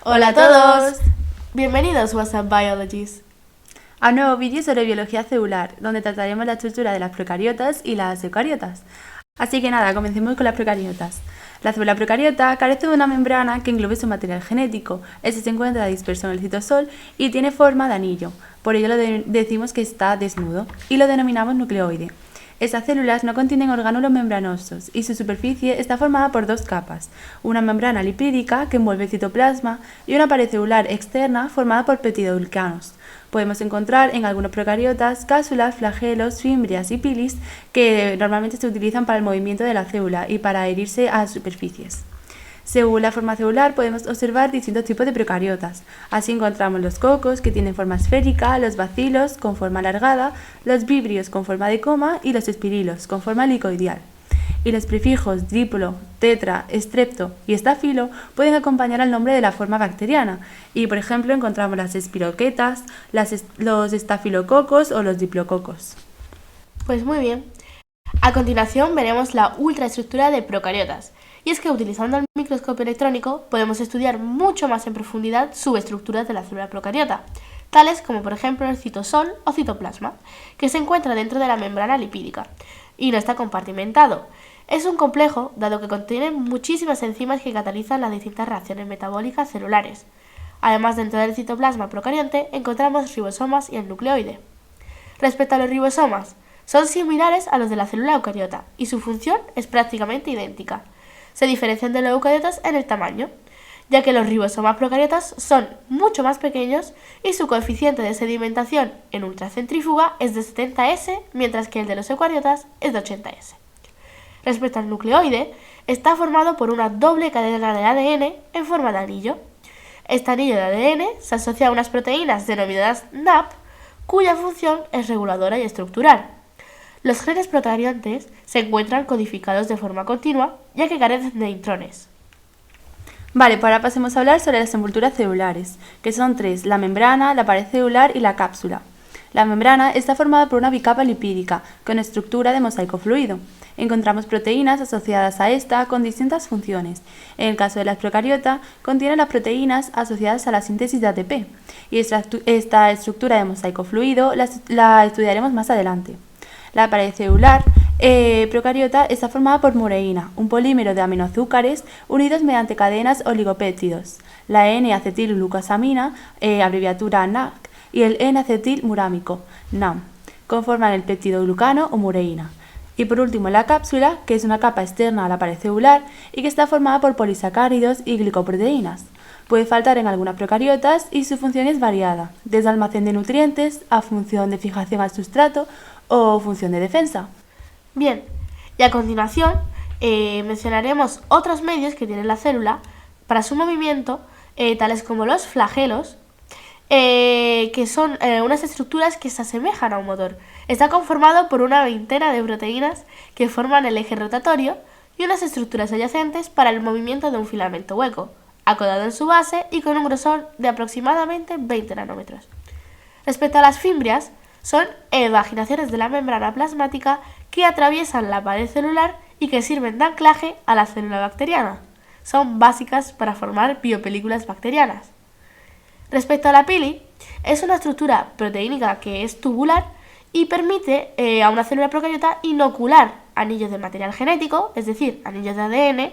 Hola a todos, bienvenidos a WhatsApp Biologies. A un nuevo vídeo sobre biología celular, donde trataremos la estructura de las procariotas y las eucariotas. Así que nada, comencemos con las procariotas. La célula procariota carece de una membrana que englobe su material genético. Este se encuentra disperso en el citosol y tiene forma de anillo. Por ello decimos que está desnudo y lo denominamos nucleoide. Estas células no contienen orgánulos membranosos y su superficie está formada por dos capas, una membrana lipídica que envuelve el citoplasma y una pared celular externa formada por peptidoglucanos. Podemos encontrar en algunos procariotas cápsulas, flagelos, fimbrias y pilis que normalmente se utilizan para el movimiento de la célula y para adherirse a superficies. Según la forma celular podemos observar distintos tipos de procariotas. Así encontramos los cocos, que tienen forma esférica, los bacilos con forma alargada, los vibrios con forma de coma y los espirilos con forma helicoidal. Y los prefijos diplo, tetra, strepto y estafilo pueden acompañar al nombre de la forma bacteriana. Y por ejemplo encontramos las espiroquetas, los estafilococos o los diplococos. Pues muy bien. A continuación veremos la ultraestructura de procariotas. Y es que utilizando el microscopio electrónico podemos estudiar mucho más en profundidad subestructuras de la célula procariota, tales como por ejemplo el citosol o citoplasma, que se encuentra dentro de la membrana lipídica y no está compartimentado. Es un complejo dado que contiene muchísimas enzimas que catalizan las distintas reacciones metabólicas celulares. Además, dentro del citoplasma procarionte encontramos ribosomas y el nucleoide. Respecto a los ribosomas, son similares a los de la célula eucariota y su función es prácticamente idéntica. Se diferencian de los eucariotas en el tamaño, ya que los ribosomas procariotas son mucho más pequeños y su coeficiente de sedimentación en ultracentrífuga es de 70S, mientras que el de los eucariotas es de 80S. Respecto al nucleoide, está formado por una doble cadena de ADN en forma de anillo. Este anillo de ADN se asocia a unas proteínas denominadas NAP, cuya función es reguladora y estructural. Los genes procariontes se encuentran codificados de forma continua, ya que carecen de intrones. Vale, pues ahora pasemos a hablar sobre las envolturas celulares, que son tres: la membrana, la pared celular y la cápsula. La membrana está formada por una bicapa lipídica, con estructura de mosaico fluido. Encontramos proteínas asociadas a esta con distintas funciones. En el caso de las procariotas, contiene las proteínas asociadas a la síntesis de ATP, y esta estructura de mosaico fluido la estudiaremos más adelante. La pared celular procariota está formada por mureína, un polímero de aminoazúcares unidos mediante cadenas oligopéptidos, la N-acetilglucosamina, abreviatura NAC, y el N-acetilmurámico, NAM, conforman el peptidoglucano o mureína. Y por último la cápsula, que es una capa externa a la pared celular y que está formada por polisacáridos y glicoproteínas. Puede faltar en algunas procariotas y su función es variada, desde almacén de nutrientes a función de fijación al sustrato o función de defensa. Bien, y a continuación mencionaremos otros medios que tiene la célula para su movimiento, tales como los flagelos, que son unas estructuras que se asemejan a un motor. Está conformado por una veintena de proteínas que forman el eje rotatorio y unas estructuras adyacentes para el movimiento de un filamento hueco, acodado en su base y con un grosor de aproximadamente 20 nanómetros. Respecto a las fimbrias, son evaginaciones de la membrana plasmática que atraviesan la pared celular y que sirven de anclaje a la célula bacteriana. Son básicas para formar biopelículas bacterianas. Respecto a la pili, es una estructura proteínica que es tubular y permite a una célula procariota inocular anillos de material genético, es decir, anillos de ADN,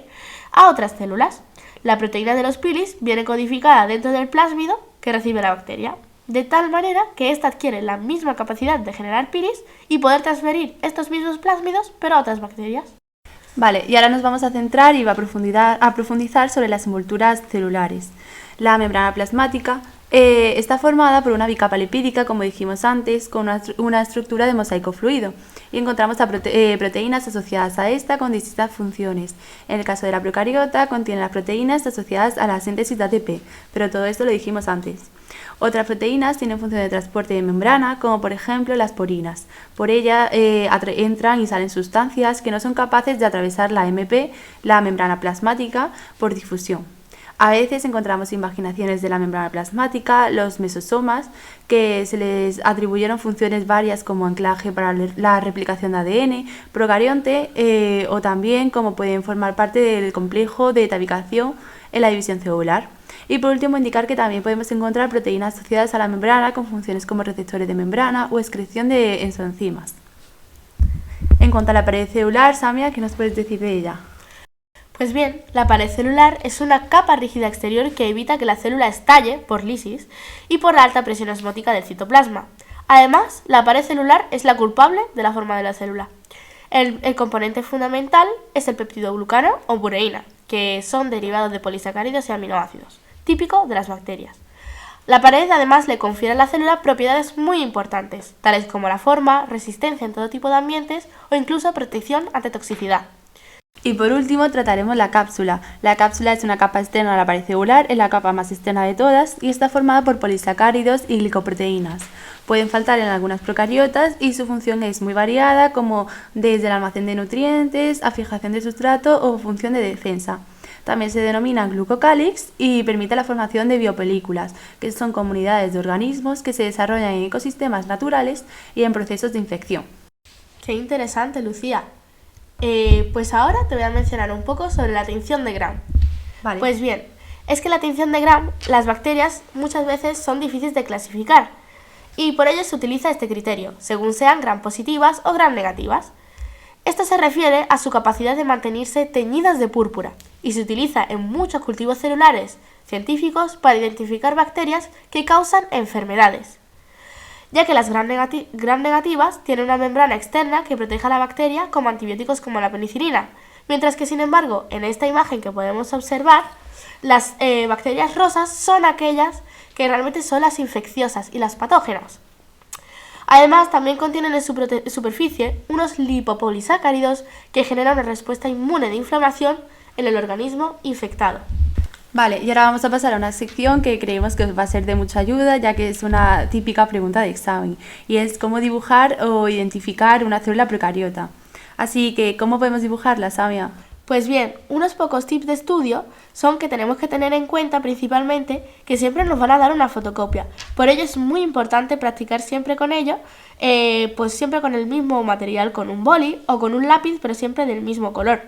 a otras células. La proteína de los pilis viene codificada dentro del plásmido que recibe la bacteria, de tal manera que ésta adquiere la misma capacidad de generar pilis y poder transferir estos mismos plásmidos pero a otras bacterias. Vale, y ahora nos vamos a centrar y a profundizar sobre las envolturas celulares. La membrana plasmática está formada por una bicapa lipídica, como dijimos antes, con una estructura de mosaico fluido, y encontramos proteínas asociadas a esta con distintas funciones. En el caso de la procariota, contiene las proteínas asociadas a la síntesis de ATP, pero todo esto lo dijimos antes. Otras proteínas tienen función de transporte de membrana, como por ejemplo las porinas. Por ella entran y salen sustancias que no son capaces de atravesar la MP, la membrana plasmática, por difusión. A veces encontramos invaginaciones de la membrana plasmática, los mesosomas, que se les atribuyeron funciones varias como anclaje para la replicación de ADN, procarionte, o también como pueden formar parte del complejo de tabicación en la división celular. Y por último, indicar que también podemos encontrar proteínas asociadas a la membrana con funciones como receptores de membrana o excreción de enzimas. En cuanto a la pared celular, Samia, ¿qué nos puedes decir de ella? Pues bien, la pared celular es una capa rígida exterior que evita que la célula estalle por lisis y por la alta presión osmótica del citoplasma. Además, la pared celular es la culpable de la forma de la célula. El componente fundamental es el peptidoglucano o bureína, que son derivados de polisacáridos y aminoácidos, típico de las bacterias. La pared además le confiere a la célula propiedades muy importantes, tales como la forma, resistencia en todo tipo de ambientes o incluso protección ante toxicidad. Y por último trataremos la cápsula. La cápsula es una capa externa a la pared celular, es la capa más externa de todas y está formada por polisacáridos y glicoproteínas. Pueden faltar en algunas procariotas y su función es muy variada, como desde el almacén de nutrientes a fijación de sustrato o función de defensa. También se denomina glucocálix y permite la formación de biopelículas, que son comunidades de organismos que se desarrollan en ecosistemas naturales y en procesos de infección. ¡Qué interesante, Lucía! Pues ahora te voy a mencionar un poco sobre la tinción de Gram. Vale. Pues bien, es que la tinción de Gram, las bacterias muchas veces son difíciles de clasificar y por ello se utiliza este criterio, según sean Gram positivas o Gram negativas. Esto se refiere a su capacidad de mantenerse teñidas de púrpura y se utiliza en muchos cultivos celulares científicos para identificar bacterias que causan enfermedades, ya que las gram negativas tienen una membrana externa que protege a la bacteria como antibióticos como la penicilina, mientras que sin embargo en esta imagen que podemos observar, las bacterias rosas son aquellas que realmente son las infecciosas y las patógenas. Además, también contienen en su superficie unos lipopolisacáridos que generan una respuesta inmune de inflamación en el organismo infectado. Vale, y ahora vamos a pasar a una sección que creemos que os va a ser de mucha ayuda, ya que es una típica pregunta de examen, y es cómo dibujar o identificar una célula procariota. Así que, ¿cómo podemos dibujarla, Samia? Pues bien, unos pocos tips de estudio son que tenemos que tener en cuenta principalmente que siempre nos van a dar una fotocopia. Por ello es muy importante practicar siempre con ello, pues siempre con el mismo material, con un boli o con un lápiz, pero siempre del mismo color.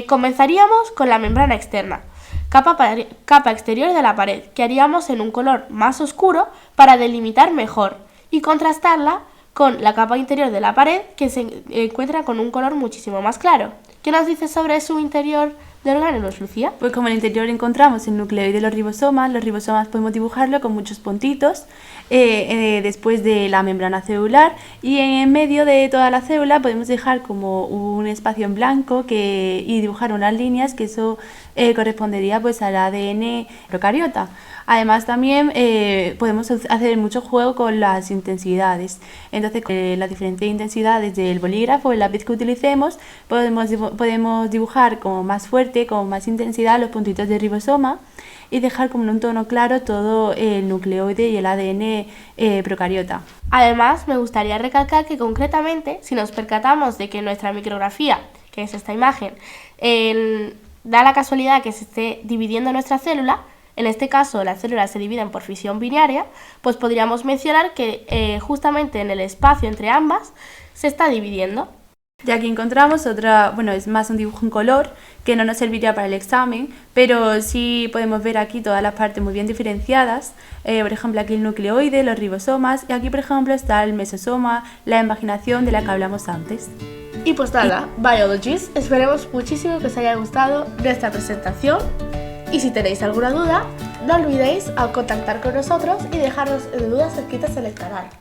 Comenzaríamos con la membrana externa, capa exterior de la pared, que haríamos en un color más oscuro para delimitar mejor y contrastarla con la capa interior de la pared, que se encuentra con un color muchísimo más claro. ¿Qué nos dices sobre su interior de orgánulos, Lucía? Pues como en el interior encontramos el nucleoide de los ribosomas podemos dibujarlo con muchos puntitos después de la membrana celular, y en medio de toda la célula podemos dejar como un espacio en blanco y dibujar unas líneas, que eso correspondería pues al ADN procariota. Además también podemos hacer mucho juego con las intensidades. Entonces, con las diferentes intensidades del bolígrafo o el lápiz que utilicemos, podemos dibujar como más fuerte, con más intensidad los puntitos de ribosoma y dejar como en un tono claro todo el nucleoide y el ADN procariota. Además, me gustaría recalcar que concretamente, si nos percatamos de que nuestra micrografía, que es esta imagen, da la casualidad que se esté dividiendo nuestra célula, en este caso las células se dividen por fisión binaria, pues podríamos mencionar que justamente en el espacio entre ambas se está dividiendo. Y aquí encontramos otra, es más un dibujo en color que no nos serviría para el examen, pero sí podemos ver aquí todas las partes muy bien diferenciadas. Por ejemplo, aquí el nucleoide, los ribosomas, y aquí por ejemplo está el mesosoma, la invaginación de la que hablamos antes. Y pues nada, Biologies, esperemos muchísimo que os haya gustado nuestra presentación. Y si tenéis alguna duda, no olvidéis contactar con nosotros y dejarnos dudas escritas en el canal.